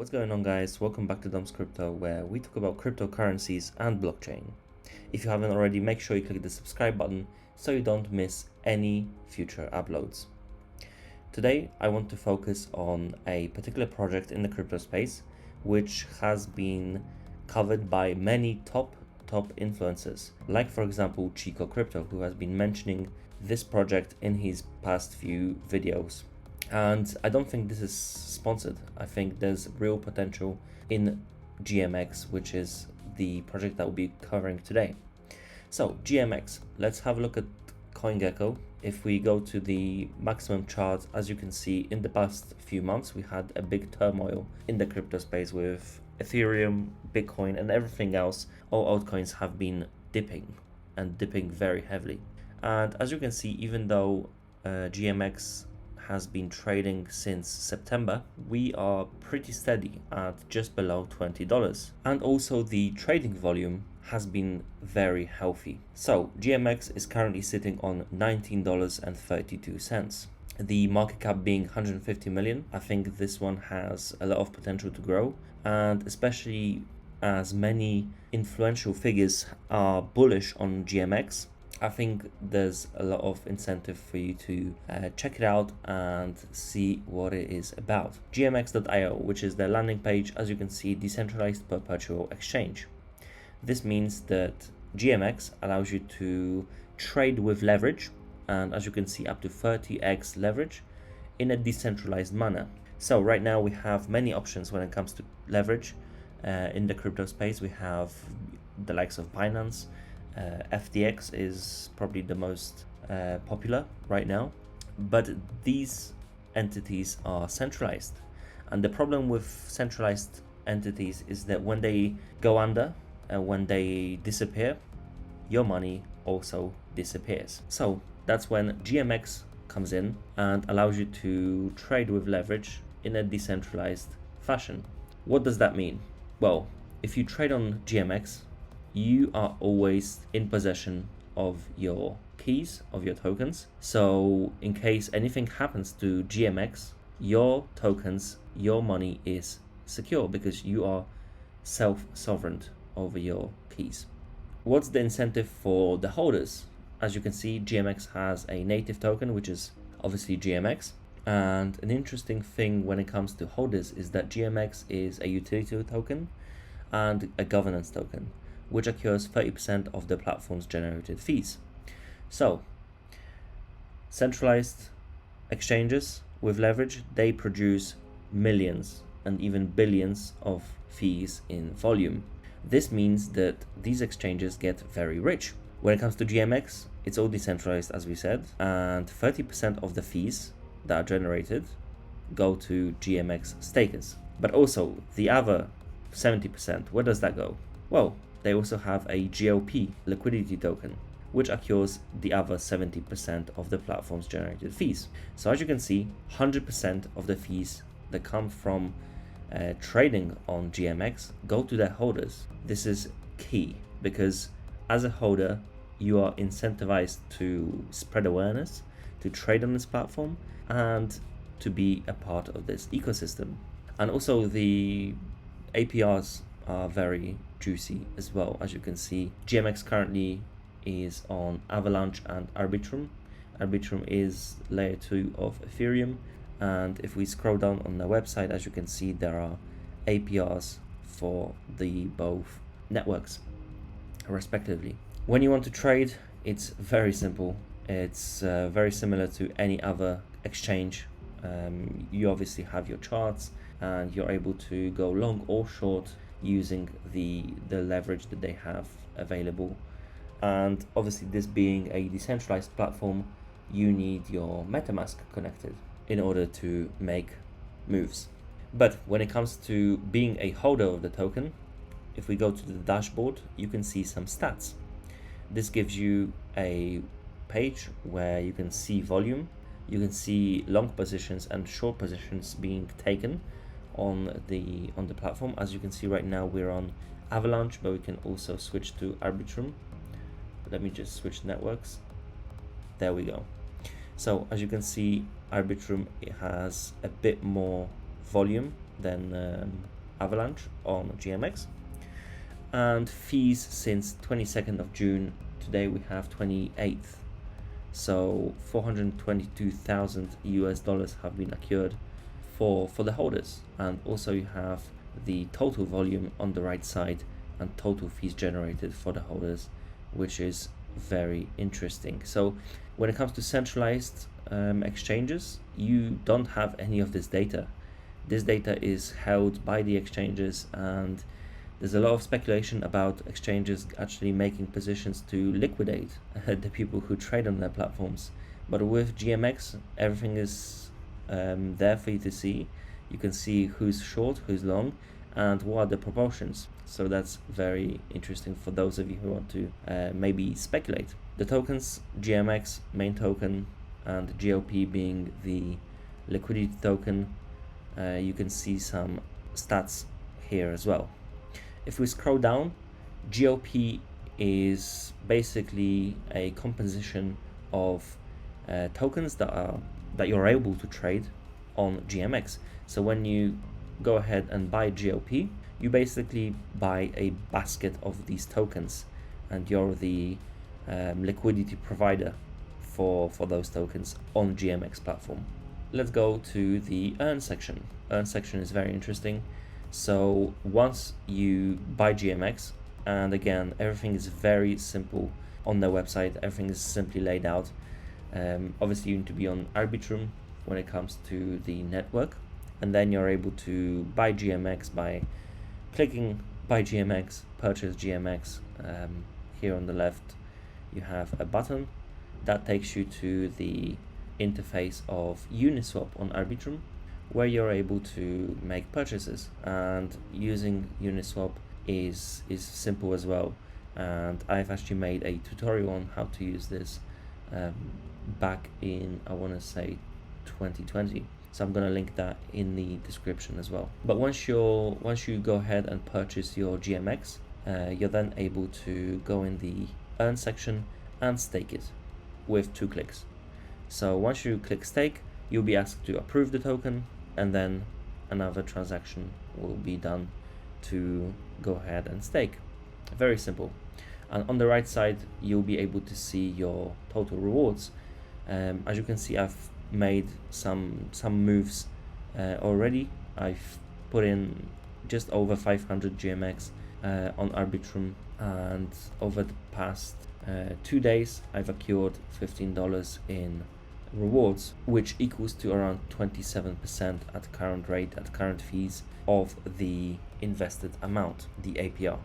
What's going on, guys? Welcome back to domscrypto, where we talk about cryptocurrencies and blockchain. If you haven't already, make sure you click the subscribe button so you don't miss any future uploads. Today I want to focus on a particular project in the crypto space which has been covered by many top influencers, like for example Chico Crypto, who has been mentioning this project in his past few videos. And I don't think this is sponsored. I think there's real potential in GMX, which is the project that we'll be covering today. So GMX, let's have a look at CoinGecko. If we go to the maximum chart, as you can see, in the past few months, we had a big turmoil in the crypto space with Ethereum, Bitcoin, and everything else. All altcoins have been dipping very heavily. And as you can see, even though GMX has been trading since September, we are pretty steady at just below $20. And also the trading volume has been very healthy. So GMX is currently sitting on $19.32. The market cap being 150 million. I think this one has a lot of potential to grow, and especially as many influential figures are bullish on GMX, I think there's a lot of incentive for you to check it out and see what it is about. GMX.io, which is the landing page, as you can see, decentralized perpetual exchange. This means that GMX allows you to trade with leverage, and as you can see, up to 30x leverage in a decentralized manner. So right now we have many options when it comes to leverage in the crypto space. We have the likes of Binance. FTX is probably the most popular right now, but these entities are centralized, and the problem with centralized entities is that when they go under and when they disappear, your money also disappears. So that's when GMX comes in and allows you to trade with leverage in a decentralized fashion. What does that mean? Well, if you trade on GMX, you are always in possession of your keys, of your tokens. So in case anything happens to GMX, your tokens, your money is secure because you are self-sovereign over your keys. What's the incentive for the holders? As you can see, GMX has a native token, which is obviously GMX. And an interesting thing when it comes to holders is that GMX is a utility token and a governance token, which occurs 30% of the platform's generated fees. So centralized exchanges with leverage, they produce millions and even billions of fees in volume. This means that these exchanges get very rich. When it comes to GMX, it's all decentralized, as we said, and 30% of the fees that are generated go to GMX stakers. But also the other 70%, where does that go? Well, they also have a GLP liquidity token, which occurs the other 70% of the platform's generated fees. So as you can see, 100% of the fees that come from trading on GMX go to their holders. This is key because as a holder, you are incentivized to spread awareness, to trade on this platform, and to be a part of this ecosystem. And also the APRs are very juicy as well. As you can see, GMX currently is on Avalanche and Arbitrum. Arbitrum is layer 2 of Ethereum, and if we scroll down on the website, as you can see, there are APRs for the both networks respectively. When you want to trade, it's very simple. It's very similar to any other exchange. You obviously have your charts and you're able to go long or short using the leverage that they have available. And obviously, this being a decentralized platform, you need your MetaMask connected in order to make moves. But when it comes to being a holder of the token, if we go to the dashboard, you can see some stats. This gives you a page where you can see volume, you can see long positions and short positions being taken on the platform. As you can see right now, we're on Avalanche, but we can also switch to Arbitrum. Let me just switch networks. There we go. So as you can see, Arbitrum, it has a bit more volume than Avalanche on GMX. And fees since 22nd of June. Today we have 28th. So 422,000 US dollars have been accrued for the holders. And also you have the total volume on the right side and total fees generated for the holders, which is very interesting. So when it comes to centralized exchanges, you don't have any of this data. This data is held by the exchanges, and there's a lot of speculation about exchanges actually making positions to liquidate the people who trade on their platforms. But with GMX, everything is there for you to see. You can see who's short, who's long, and what are the proportions. So that's very interesting for those of you who want to maybe speculate. The tokens, GMX, main token, and GLP being the liquidity token, you can see some stats here as well. If we scroll down, GLP is basically a composition of tokens that you're able to trade on GMX. So when you go ahead and buy GLP, you basically buy a basket of these tokens, and you're the liquidity provider for those tokens on GMX platform. Let's go to the earn section. Earn section is very interesting. So once you buy GMX, and again, everything is very simple on their website, everything is simply laid out. Obviously you need to be on Arbitrum when it comes to the network, and then you're able to buy GMX by clicking buy GMX, purchase GMX. Here on the left you have a button that takes you to the interface of Uniswap on Arbitrum, where you're able to make purchases, and using Uniswap is simple as well. And I've actually made a tutorial on how to use this back in, I want to say, 2020. So I'm going to link that in the description as well. But once you go ahead and purchase your GMX, you're then able to go in the earn section and stake it with 2 clicks. So once you click stake, you'll be asked to approve the token, and then another transaction will be done to go ahead and stake. Very simple. And on the right side, you'll be able to see your total rewards. As you can see, I've made some moves already. I've put in just over 500 GMX on Arbitrum, and over the past 2 days I've accrued $15 in rewards, which equals to around 27% at current rate, at current fees of the invested amount, the APR.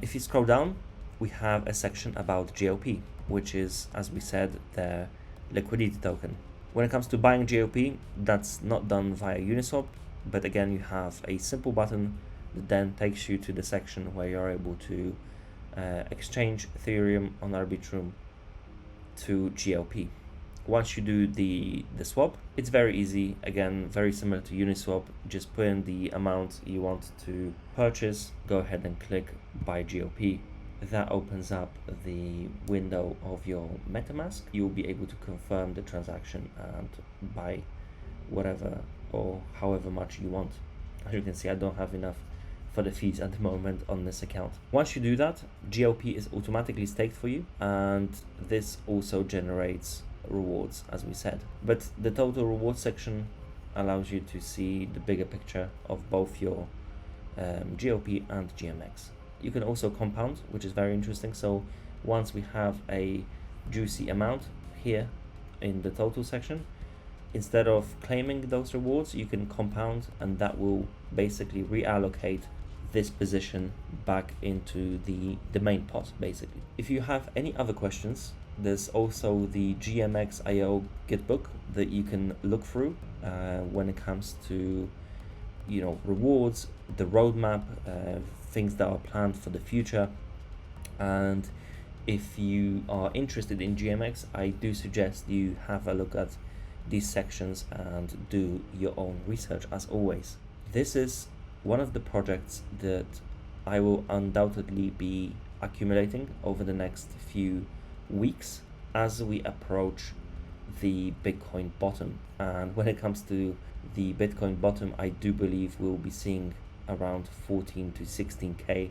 If you scroll down, we have a section about GLP, which is, as we said, the liquidity token. When it comes to buying GLP, that's not done via Uniswap, but again, you have a simple button that then takes you to the section where you're able to exchange Ethereum on Arbitrum to GLP. Once you do the swap, it's very easy. Again, very similar to Uniswap. Just put in the amount you want to purchase, go ahead and click buy GLP. That opens up the window of your MetaMask. You'll be able to confirm the transaction and buy whatever or however much you want. As you can see, I don't have enough for the fees at the moment on this account. Once you do that, GLP is automatically staked for you, and this also generates rewards, as we said. But the total reward section allows you to see the bigger picture of both your GLP and GMX. You can also compound, which is very interesting. So once we have a juicy amount here in the total section, instead of claiming those rewards, you can compound, and that will basically reallocate this position back into the main pot, basically. If you have any other questions, there's also the GMX.io Gitbook that you can look through when it comes to, you know, rewards, the roadmap, things that are planned for the future. And if you are interested in GMX, I do suggest you have a look at these sections and do your own research, as always. This is one of the projects that I will undoubtedly be accumulating over the next few weeks as we approach the Bitcoin bottom. And when it comes to the Bitcoin bottom, I do believe we'll be seeing around 14 to 16k.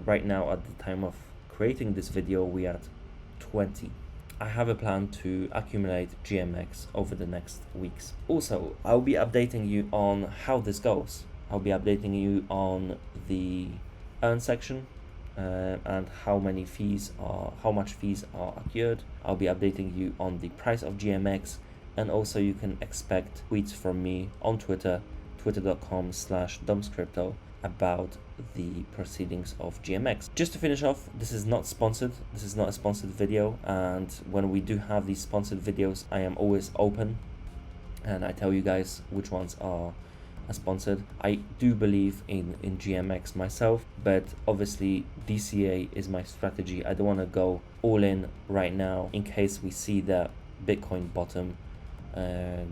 Right now, at the time of creating this video, we are at 20. I have a plan to accumulate GMX over the next weeks. Also, I'll be updating you on how this goes. I'll be updating you on the earn section and how much fees are accrued. I'll be updating you on the price of GMX, and also you can expect tweets from me on Twitter, twitter.com/domscrypto, about the proceedings of GMX. Just to finish off, this is not sponsored. This is not a sponsored video, and when we do have these sponsored videos, I am always open and I tell you guys which ones are sponsored. I do believe in GMX myself, but obviously DCA is my strategy. I don't want to go all in right now in case we see the Bitcoin bottom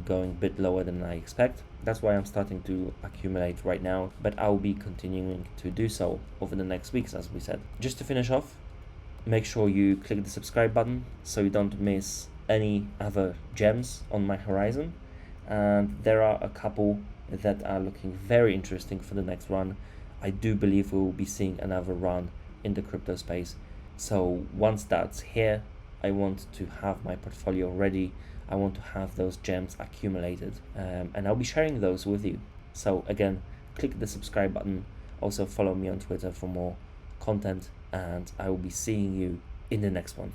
going a bit lower than I expect. That's why I'm starting to accumulate right now, but I'll be continuing to do so over the next weeks, as we said. Just to finish off, make sure you click the subscribe button so you don't miss any other gems on my horizon. And there are a couple that are looking very interesting for the next run. I do believe we will be seeing another run in the crypto space. So once that's here, I want to have my portfolio ready. I want to have those gems accumulated, and I'll be sharing those with you. So again, click the subscribe button. Also follow me on Twitter for more content, and I will be seeing you in the next one.